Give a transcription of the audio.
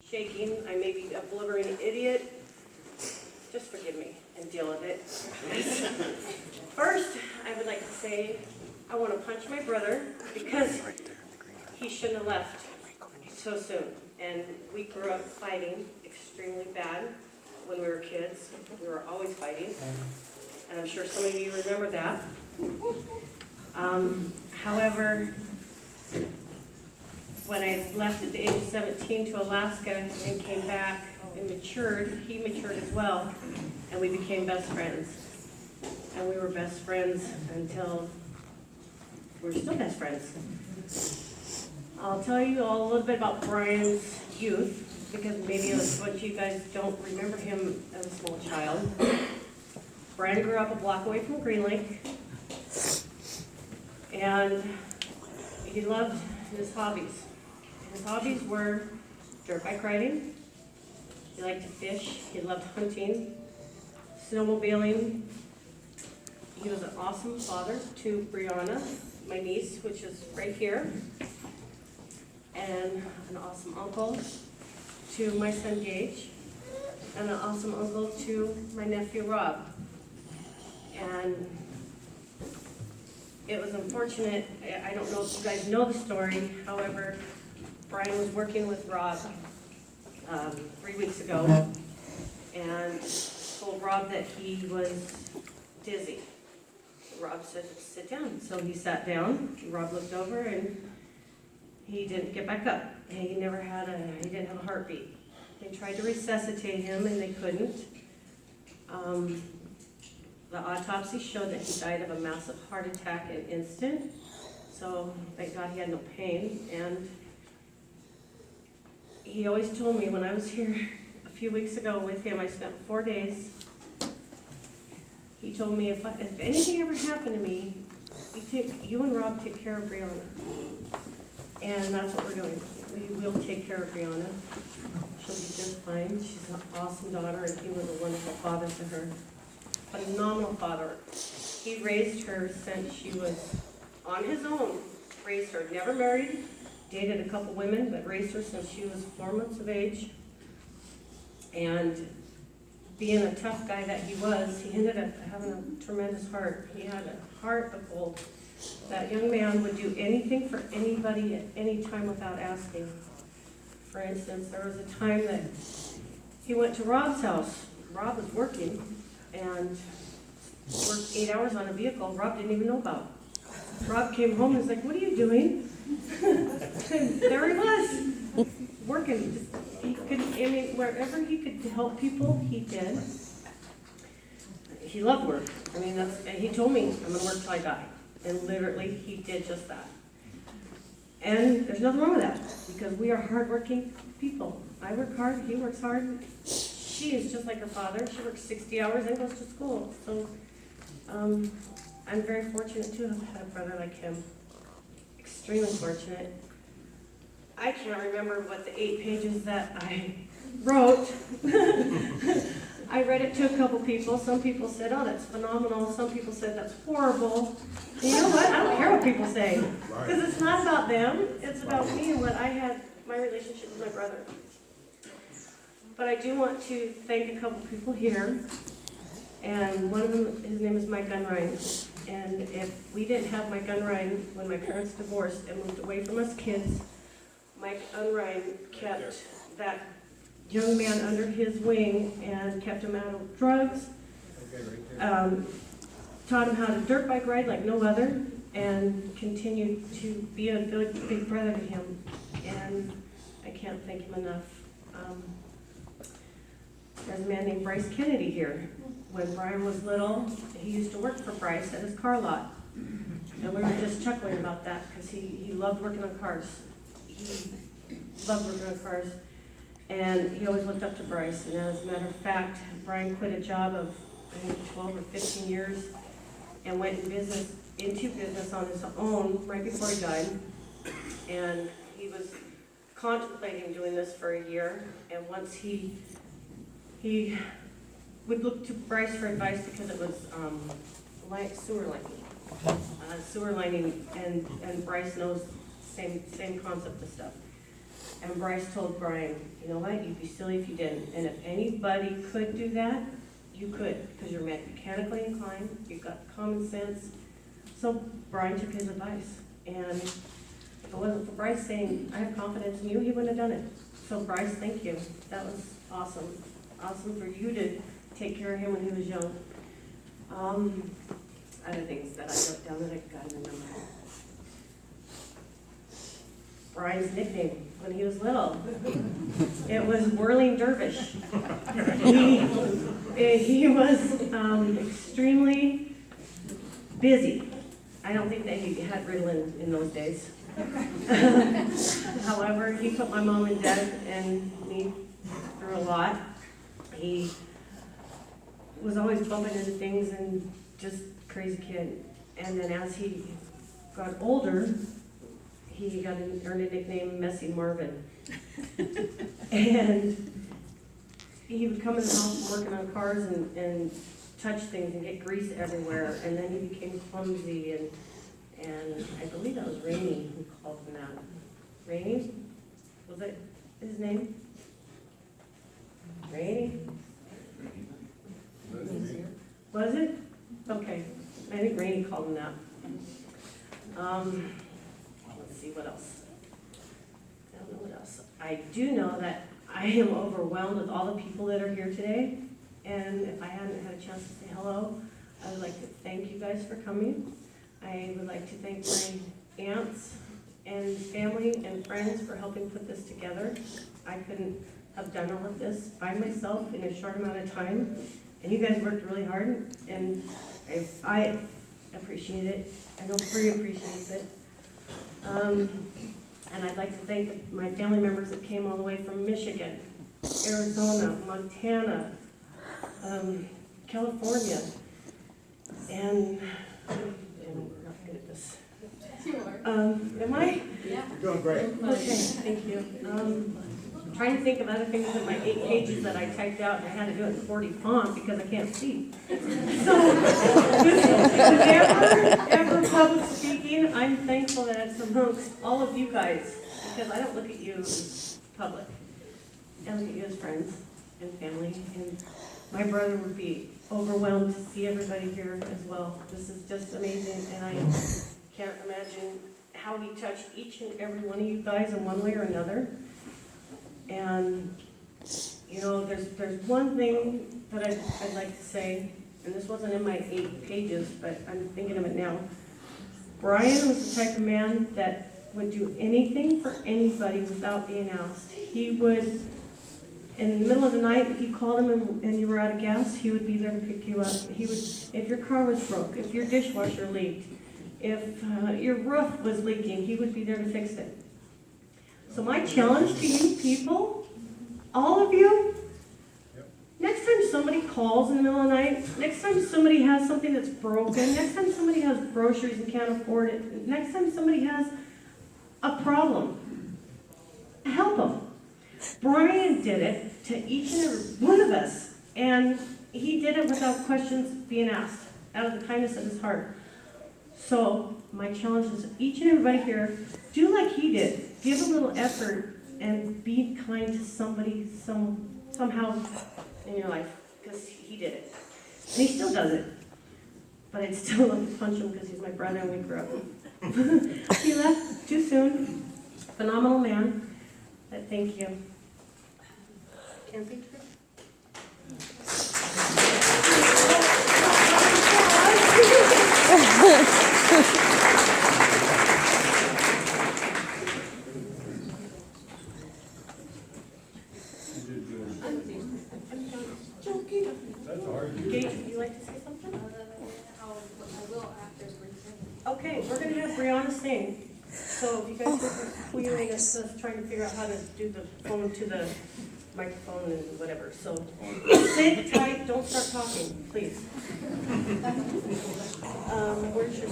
shaking. I may be a blubbering idiot. Just forgive me and deal with it. First, I would like to say I want to punch my brother because he shouldn't have left so soon. And we grew up fighting extremely bad when we were kids. We were always fighting. And I'm sure some of you remember that. However, when I left at the age of 17 to Alaska and came back and matured, he matured as well, and we became best friends. And we were best friends until we're still best friends. I'll tell you all a little bit about Bryan's youth, because maybe a bunch of you guys don't remember him as a small child. Bryan grew up a block away from Green Lake, and he loved his hobbies. His hobbies were dirt bike riding, he liked to fish, he loved hunting, snowmobiling. He was an awesome father to Brianna, my niece, which is right here, and an awesome uncle to my son Gage, and an awesome uncle to my nephew Rob. And it was unfortunate, I don't know if you guys know the story, however, Bryan was working with Rob 3 weeks ago and told Rob that he was dizzy. Rob said, sit down. So he sat down, Rob looked over, and he didn't get back up. He didn't have a heartbeat. They tried to resuscitate him and they couldn't. The autopsy showed that he died of a massive heart attack in an instant. So thank God he had no pain. And he always told me when I was here a few weeks ago with him, I spent 4 days. He told me if anything ever happened to me, you and Rob take care of Brianna. And that's what we're doing. We will take care of Brianna. She'll be just fine. She's an awesome daughter, and he was a wonderful father to her. Phenomenal father. He raised her since she was on his own. Raised her, never married, dated a couple women, but raised her since she was 4 months of age. And being a tough guy that he was, he ended up having a tremendous heart. He had a heart of gold. That young man would do anything for anybody at any time without asking. For instance, there was a time that he went to Rob's house. Rob was working and worked 8 hours on a vehicle Rob didn't even know about. Rob came home and was like, what are you doing? And there he was, working. Wherever he could help people, he did. He loved work. And he told me, I'm gonna work till I die. And literally, he did just that. And there's nothing wrong with that, because we are hardworking people. I work hard, he works hard. She is just like her father. She works 60 hours and goes to school. So I'm very fortunate to have had a brother like him. Extremely fortunate. I can't remember what the 8 pages that I wrote. I read it to a couple people. Some people said, oh, that's phenomenal. Some people said, that's horrible. And you know what? I don't care what people say. Because it's not about them. It's about me and what I had, my relationship with my brother. But I do want to thank a couple people here. And one of them, his name is Mike Unrein. And if we didn't have Mike Unrein when my parents divorced and moved away from us kids, Mike Unrein kept that young man under his wing and kept him out of drugs, taught him how to dirt bike ride like no other, and continued to be a big brother to him. And I can't thank him enough. There's a man named Bryce Kennedy here. When Bryan was little, he used to work for Bryce at his car lot. And we were just chuckling about that because he loved working on cars. He loved working on cars. And he always looked up to Bryce. And as a matter of fact, Bryan quit a job of, I think, 12 or 15 years and went into business on his own right before he died. And he was contemplating doing this for a year. And once he would look to Bryce for advice because it was sewer lining, and Bryce knows same concept of stuff. And Bryce told Bryan, you know what, you'd be silly if you didn't. And if anybody could do that, you could, because you're mechanically inclined, you've got common sense. So Bryan took his advice. And if it wasn't for Bryce saying, I have confidence in you, he wouldn't have done it. So Bryce, thank you. That was awesome. Awesome for you to take care of him when he was young. Other things that I wrote down that I got to remember. Bryan's nickname when he was little, it was Whirling Dervish. He was extremely busy. I don't think that he had Ritalin in those days. However, he put my mom and dad and me through a lot. He was always bumping into things and just crazy kid. And then as he got older, he earned a nickname Messy Marvin. And he would come in the house working on cars and touch things and get grease everywhere. And then he became clumsy, and I believe that was Rainey who called him that. Rainey? Was it his name? Rainey? Was it? Okay. I think Rainey called him that. Let's see what else. I don't know what else. I do know that I am overwhelmed with all the people that are here today. And if I hadn't had a chance to say hello, I would like to thank you guys for coming. I would like to thank my aunts and family and friends for helping put this together. I couldn't have done all of this by myself in a short amount of time. And you guys worked really hard, and I appreciate it. I know Bree appreciates it. And I'd like to thank my family members that came all the way from Michigan, Arizona, Montana, California, and I'm not good at this. Am I? Yeah. You're doing great. Okay, thank you. I'm trying to think of other things in my 8 pages that I typed out, and I had to do it in 40 font because I can't see. So, ever public speaking, I'm thankful that it's amongst all of you guys, because I don't look at you as public. I look at you as friends and family, and my brother would be overwhelmed to see everybody here as well. This is just amazing, and I can't imagine how he touched each and every one of you guys in one way or another. And, you know, there's one thing that I'd like to say, and this wasn't in my 8 pages, but I'm thinking of it now. Bryan was the type of man that would do anything for anybody without being asked. He would, in the middle of the night, if you called him and you were out of gas, he would be there to pick you up. He would, if your car was broke, if your dishwasher leaked, if your roof was leaking, he would be there to fix it. So my challenge to you people, all of you, next time somebody calls in the middle of the night, next time somebody has something that's broken, next time somebody has groceries and can't afford it, next time somebody has a problem, help them. Bryan did it to each and every one of us, and he did it without questions being asked, out of the kindness of his heart. So my challenge is each and everybody here, do like he did. Give a little effort and be kind to somebody somehow in your life, because he did it. And he still does it. But I'd still love to punch him because he's my brother and we grew up. He left too soon. Phenomenal man. But thank you. Can't thank you. Gage, would you like to say something? I will after Bree. Okay, we're going to have Brianna sing. So if you guys are squealing, it's just trying to figure out how to do the phone to the microphone and whatever. So sit tight, don't start talking, please. Where's your